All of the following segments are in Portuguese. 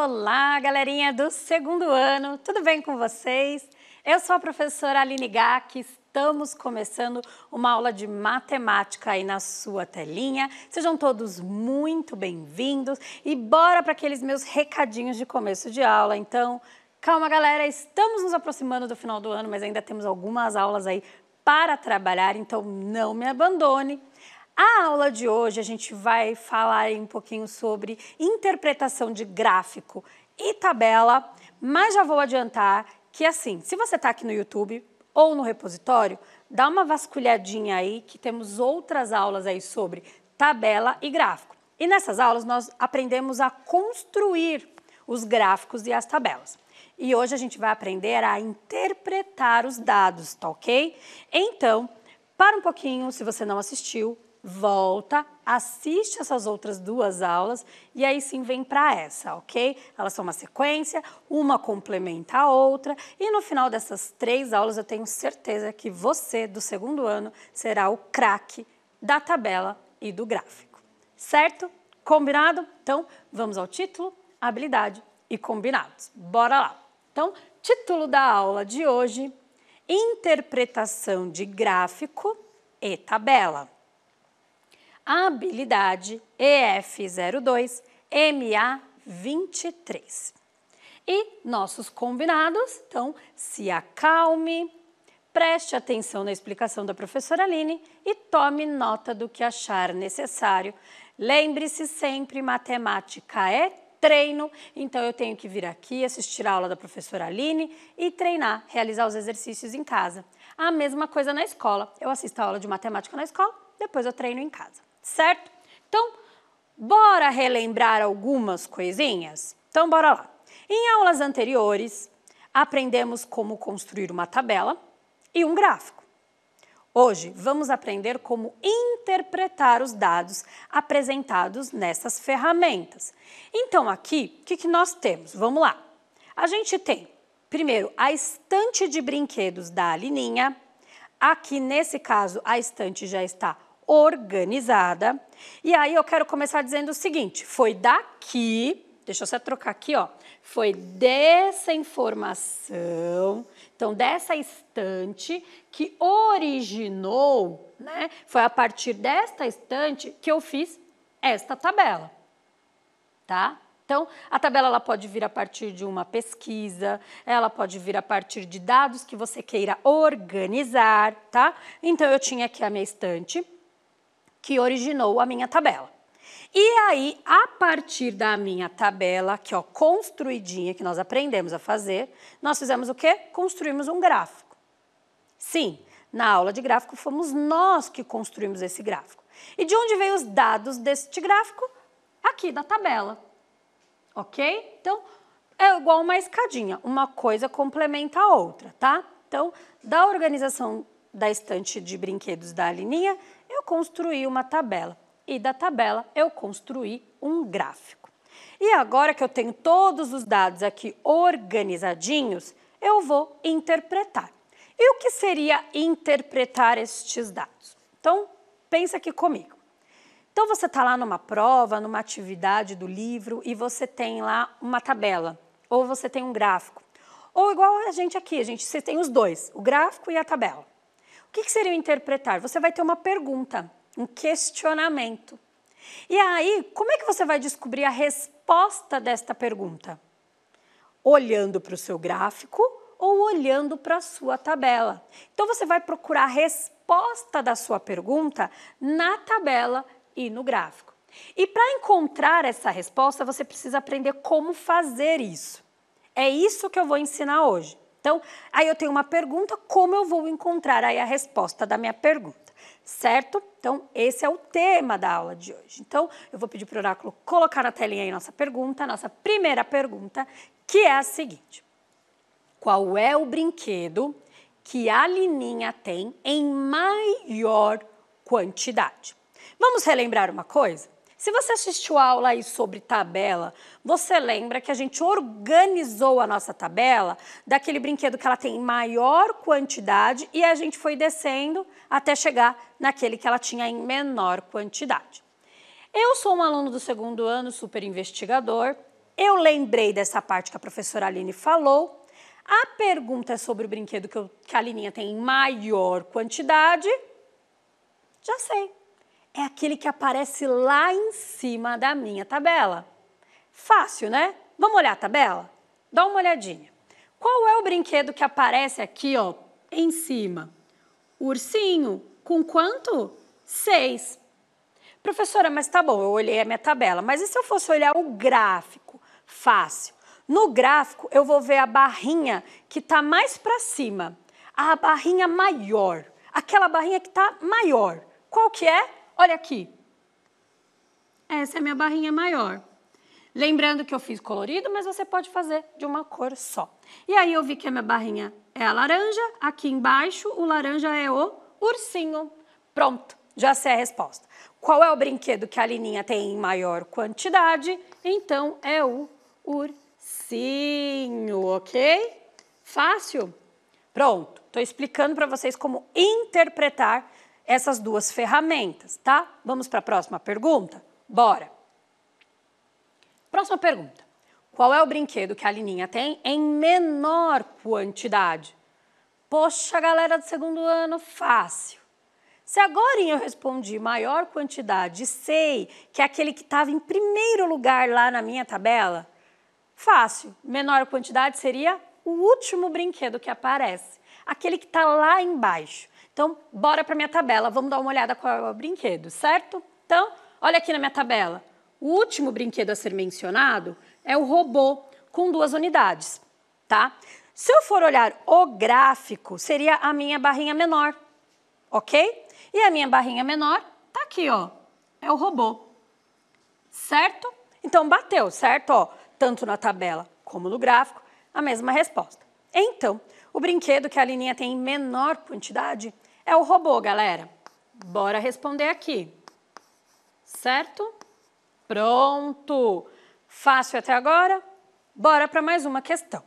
Olá, galerinha do segundo ano, tudo bem com vocês? Eu sou a professora Aline Gack, estamos começando uma aula de matemática aí na sua telinha. Sejam todos muito bem-vindos e bora para aqueles meus recadinhos de começo de aula. Então, calma galera, estamos nos aproximando do final do ano, mas ainda temos algumas aulas aí para trabalhar, então não me abandone. A aula de hoje a gente vai falar um pouquinho sobre interpretação de gráfico e tabela, mas já vou adiantar que assim, se você está aqui no YouTube ou no repositório, dá uma vasculhadinha aí que temos outras aulas aí sobre tabela e gráfico. E nessas aulas nós aprendemos a construir os gráficos e as tabelas. E hoje a gente vai aprender a interpretar os dados, tá ok? Então, para um pouquinho, se você não assistiu, volta, assiste essas outras duas aulas e aí sim vem para essa, ok? Elas são uma sequência, uma complementa a outra e no final dessas 3 aulas eu tenho certeza que você do segundo ano será o craque da tabela e do gráfico, certo? Combinado? Então vamos ao título, habilidade e combinados. Bora lá! Então, título da aula de hoje, interpretação de gráfico e tabela. Habilidade EF02 MA23. E nossos combinados, então, se acalme, preste atenção na explicação da professora Aline e tome nota do que achar necessário. Lembre-se sempre, matemática é treino, então eu tenho que vir aqui, assistir a aula da professora Aline e treinar, realizar os exercícios em casa. A mesma coisa na escola, eu assisto a aula de matemática na escola, depois eu treino em casa. Certo? Então, bora relembrar algumas coisinhas? Então, bora lá. Em aulas anteriores, aprendemos como construir uma tabela e um gráfico. Hoje, vamos aprender como interpretar os dados apresentados nessas ferramentas. Então, aqui, o que nós temos? Vamos lá. A gente tem, primeiro, a estante de brinquedos da Alininha. Aqui, nesse caso, a estante já está organizada. E aí eu quero começar dizendo o seguinte, foi daqui, deixa eu só trocar aqui, ó, foi dessa informação, então dessa estante que originou, né, foi a partir desta estante que eu fiz esta tabela, tá? Então, a tabela ela pode vir a partir de uma pesquisa, ela pode vir a partir de dados que você queira organizar, tá? Então, eu tinha aqui a minha estante, que originou a minha tabela. E aí, a partir da minha tabela, aqui ó, construidinha, que nós aprendemos a fazer, nós fizemos o quê? Construímos um gráfico. Sim, na aula de gráfico fomos nós que construímos esse gráfico. E de onde veio os dados deste gráfico? Aqui da tabela. Ok? Então, é igual uma escadinha, uma coisa complementa a outra, tá? Então, da organização da estante de brinquedos da Alininha, eu construí uma tabela e da tabela eu construí um gráfico. E agora que eu tenho todos os dados aqui organizadinhos, eu vou interpretar. E o que seria interpretar estes dados? Então, pensa aqui comigo. Então, você está lá numa prova, numa atividade do livro e você tem lá uma tabela, ou você tem um gráfico. Ou igual a gente aqui, você tem os dois, o gráfico e a tabela. O que seria interpretar? Você vai ter uma pergunta, um questionamento. E aí, como é que você vai descobrir a resposta desta pergunta? Olhando para o seu gráfico ou olhando para a sua tabela. Então, você vai procurar a resposta da sua pergunta na tabela e no gráfico. E para encontrar essa resposta, você precisa aprender como fazer isso. É isso que eu vou ensinar hoje. Então, aí eu tenho uma pergunta, como eu vou encontrar aí a resposta da minha pergunta, certo? Então, esse é o tema da aula de hoje. Então, eu vou pedir para o oráculo colocar na telinha aí nossa pergunta, nossa primeira pergunta, que é a seguinte. Qual é o brinquedo que a Alininha tem em maior quantidade? Vamos relembrar uma coisa? Se você assistiu a aula aí sobre tabela, você lembra que a gente organizou a nossa tabela daquele brinquedo que ela tem em maior quantidade e a gente foi descendo até chegar naquele que ela tinha em menor quantidade. Eu sou um aluno do segundo ano, super investigador, Eu lembrei dessa parte que a professora Aline falou. A pergunta é sobre o brinquedo que a Lininha tem em maior quantidade. Já sei. É aquele que aparece lá em cima da minha tabela. Fácil, né? Vamos olhar a tabela? Dá uma olhadinha. Qual é o brinquedo que aparece aqui, ó, em cima? O ursinho. Com quanto? 6. Professora, mas tá bom, eu olhei a minha tabela. Mas e se eu fosse olhar o gráfico? Fácil. No gráfico, eu vou ver a barrinha que está mais para cima. A barrinha maior. Aquela barrinha que está maior. Qual que é? Olha aqui. Essa é a minha barrinha maior. Lembrando que eu fiz colorido, mas você pode fazer de uma cor só. E aí eu vi que a minha barrinha é a laranja. Aqui embaixo, o laranja é o ursinho. Pronto, já sei a resposta. Qual é o brinquedo que a Lininha tem em maior quantidade? Então, é o ursinho, ok? Fácil? Pronto, estou explicando para vocês como interpretar essas duas ferramentas, tá? Vamos para a próxima pergunta? Bora! Próxima pergunta. Qual é o brinquedo que a Lininha tem em menor quantidade? Poxa, galera do segundo ano, fácil. Se agora eu respondi maior quantidade, sei que é aquele que estava em primeiro lugar lá na minha tabela, fácil. Menor quantidade seria o último brinquedo que aparece, aquele que está lá embaixo. Então, bora para minha tabela, vamos dar uma olhada qual é o brinquedo, certo? Então, olha aqui na minha tabela. O último brinquedo a ser mencionado é o robô com 2 unidades, tá? Se eu for olhar o gráfico, seria a minha barrinha menor, ok? E a minha barrinha menor tá aqui, ó, é o robô, certo? Então, bateu, certo? Ó, tanto na tabela como no gráfico, a mesma resposta. Então, o brinquedo que a Lininha tem em menor quantidade é o robô, galera. Bora responder aqui, certo? Pronto! Fácil até agora? Bora para mais uma questão.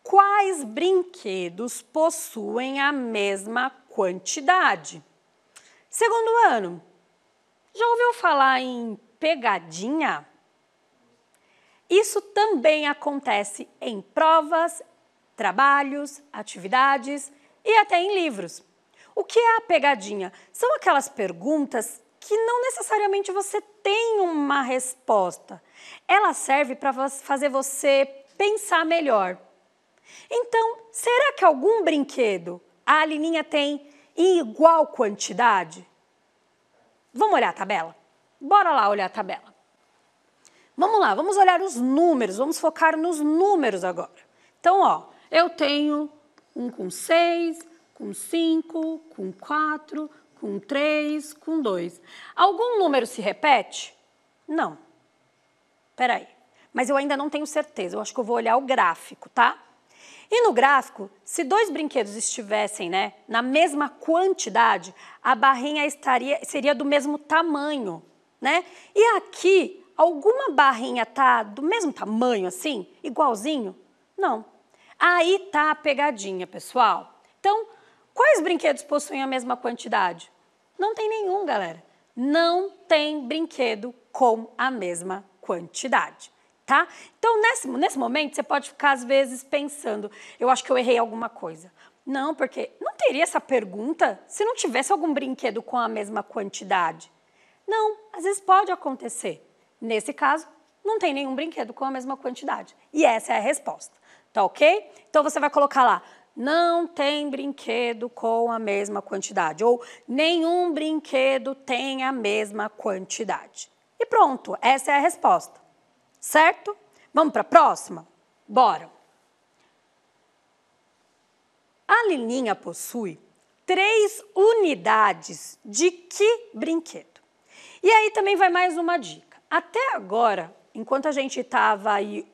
Quais brinquedos possuem a mesma quantidade? Segundo ano, já ouviu falar em pegadinha? Isso também acontece em provas, trabalhos, atividades e até em livros. O que é a pegadinha? São aquelas perguntas que não necessariamente você tem uma resposta. Ela serve para fazer você pensar melhor. Então, será que algum brinquedo a Lininha tem em igual quantidade? Vamos olhar a tabela? Bora lá olhar a tabela. Vamos lá, vamos olhar os números, vamos focar nos números agora. Então, ó, eu tenho um com 6, com 5, com 4, com 3, com 2. Algum número se repete? Não. Espera aí. Mas eu ainda não tenho certeza, eu acho que eu vou olhar o gráfico, tá? E no gráfico, se 2 brinquedos estivessem, né, na mesma quantidade, a barrinha seria do mesmo tamanho, né? E aqui, alguma barrinha tá do mesmo tamanho assim, igualzinho? Não. Aí tá a pegadinha, pessoal. Então, quais brinquedos possuem a mesma quantidade? Não tem nenhum, galera. Não tem brinquedo com a mesma quantidade. Tá? Então, nesse momento, você pode ficar, às vezes, pensando, eu acho que eu errei alguma coisa. Não, porque não teria essa pergunta se não tivesse algum brinquedo com a mesma quantidade. Não, às vezes pode acontecer. Nesse caso, não tem nenhum brinquedo com a mesma quantidade. E essa é a resposta, tá ok? Então, você vai colocar lá, não tem brinquedo com a mesma quantidade. Ou nenhum brinquedo tem a mesma quantidade. E pronto, essa é a resposta. Certo? Vamos para a próxima? Bora! A Lininha possui 3 unidades de que brinquedo? E aí também vai mais uma dica. Até agora, enquanto a gente estava aí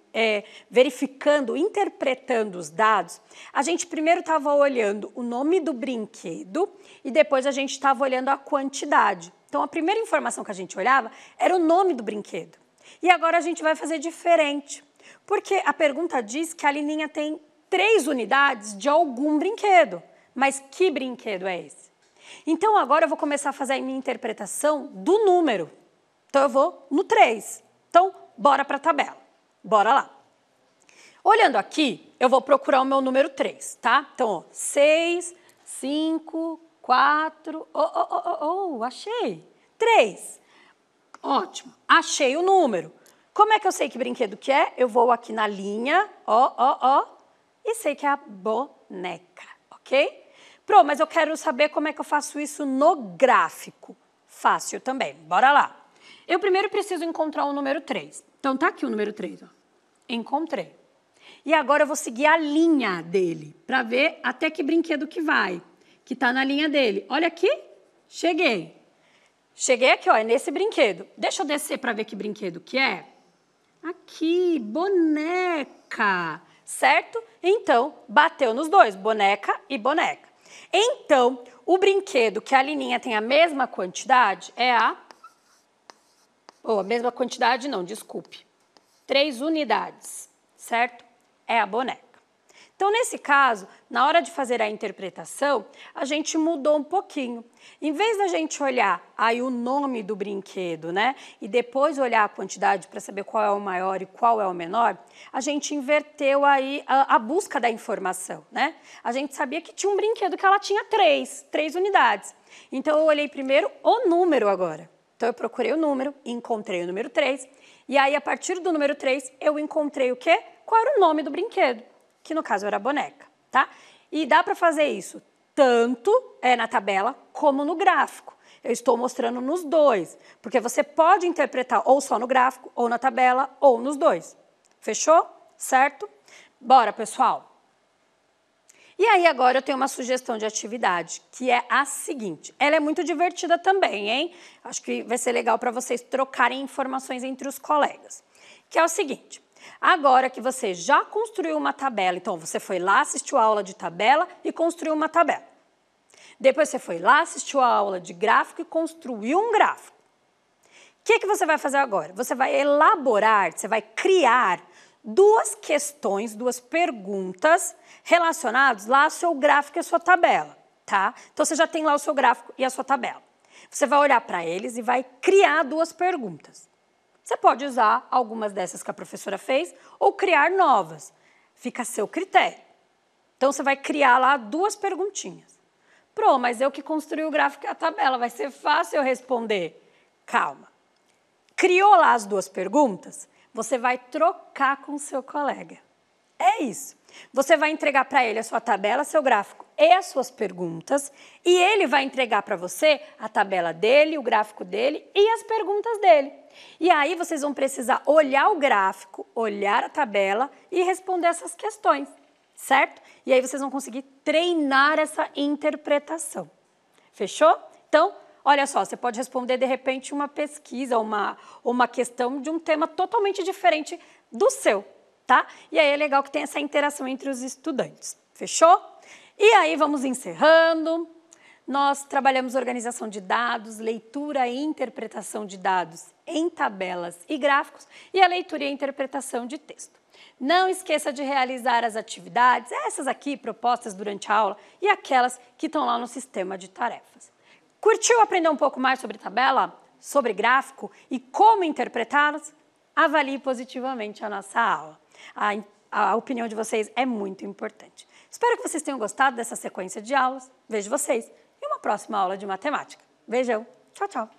verificando, interpretando os dados, a gente primeiro estava olhando o nome do brinquedo e depois a gente estava olhando a quantidade. Então, a primeira informação que a gente olhava era o nome do brinquedo. E agora a gente vai fazer diferente, porque a pergunta diz que a Lininha tem 3 unidades de algum brinquedo. Mas que brinquedo é esse? Então, agora eu vou começar a fazer a minha interpretação do número. Então, eu vou no 3. Então, bora para a tabela. Bora lá. Olhando aqui, eu vou procurar o meu número 3, tá? Então, ó, 6, 5, 4, achei. 3. Ótimo, achei o número. Como é que eu sei que brinquedo que é? Eu vou aqui na linha, e sei que é a boneca, ok? Pronto, mas eu quero saber como é que eu faço isso no gráfico. Fácil também, bora lá. Eu primeiro preciso encontrar o número 3. Então, tá aqui o número 3, ó. Encontrei. E agora eu vou seguir a linha dele, para ver até que brinquedo que vai, que tá na linha dele. Olha aqui, cheguei. Cheguei aqui, ó, é nesse brinquedo. Deixa eu descer para ver que brinquedo que é. Aqui, boneca, certo? Então, bateu nos dois, boneca e boneca. Então, o brinquedo que a Lininha tem a mesma quantidade é a mesma quantidade não, desculpe. 3 unidades, certo? É a boneca. Então, nesse caso, na hora de fazer a interpretação, a gente mudou um pouquinho. Em vez da gente olhar aí o nome do brinquedo, né? E depois olhar a quantidade para saber qual é o maior e qual é o menor, a gente inverteu aí a busca da informação, né? A gente sabia que tinha um brinquedo que ela tinha 3 unidades. Então, eu olhei primeiro o número agora. Então, eu procurei o número, encontrei o número 3. E aí, a partir do número 3, eu encontrei o quê? Qual era o nome do brinquedo? Que no caso era a boneca, tá? E dá para fazer isso tanto na tabela como no gráfico. Eu estou mostrando nos dois, porque você pode interpretar ou só no gráfico, ou na tabela, ou nos dois. Fechou? Certo? Bora, pessoal! E aí agora eu tenho uma sugestão de atividade, que é a seguinte. Ela é muito divertida também, hein? Acho que vai ser legal para vocês trocarem informações entre os colegas. Que é o seguinte. Agora que você já construiu uma tabela, então você foi lá, assistiu a aula de tabela e construiu uma tabela. Depois você foi lá, assistiu a aula de gráfico e construiu um gráfico. O que você vai fazer agora? Você vai elaborar, você vai criar 2 questões, 2 perguntas relacionadas lá ao seu gráfico e a sua tabela, tá? Então, você já tem lá o seu gráfico e a sua tabela. Você vai olhar para eles e vai criar 2 perguntas. Você pode usar algumas dessas que a professora fez ou criar novas. Fica a seu critério. Então, você vai criar lá 2 perguntinhas. Pro, mas eu que construí o gráfico e a tabela, vai ser fácil eu responder. Calma. Criou lá as 2 perguntas, você vai trocar com o seu colega. É isso. Você vai entregar para ele a sua tabela, seu gráfico e as suas perguntas, e ele vai entregar para você a tabela dele, o gráfico dele e as perguntas dele. E aí vocês vão precisar olhar o gráfico, olhar a tabela e responder essas questões, certo? E aí vocês vão conseguir treinar essa interpretação. Fechou? Então, olha só, você pode responder de repente uma pesquisa, uma questão de um tema totalmente diferente do seu, tá? E aí é legal que tem essa interação entre os estudantes. Fechou? E aí vamos encerrando. Nós trabalhamos organização de dados, leitura e interpretação de dados em tabelas e gráficos e a leitura e a interpretação de texto. Não esqueça de realizar as atividades, essas aqui propostas durante a aula e aquelas que estão lá no sistema de tarefas. Curtiu aprender um pouco mais sobre tabela, sobre gráfico e como interpretá-los? Avalie positivamente a nossa aula. A opinião de vocês é muito importante. Espero que vocês tenham gostado dessa sequência de aulas. Vejo vocês em uma próxima aula de matemática. Beijão. Tchau, tchau.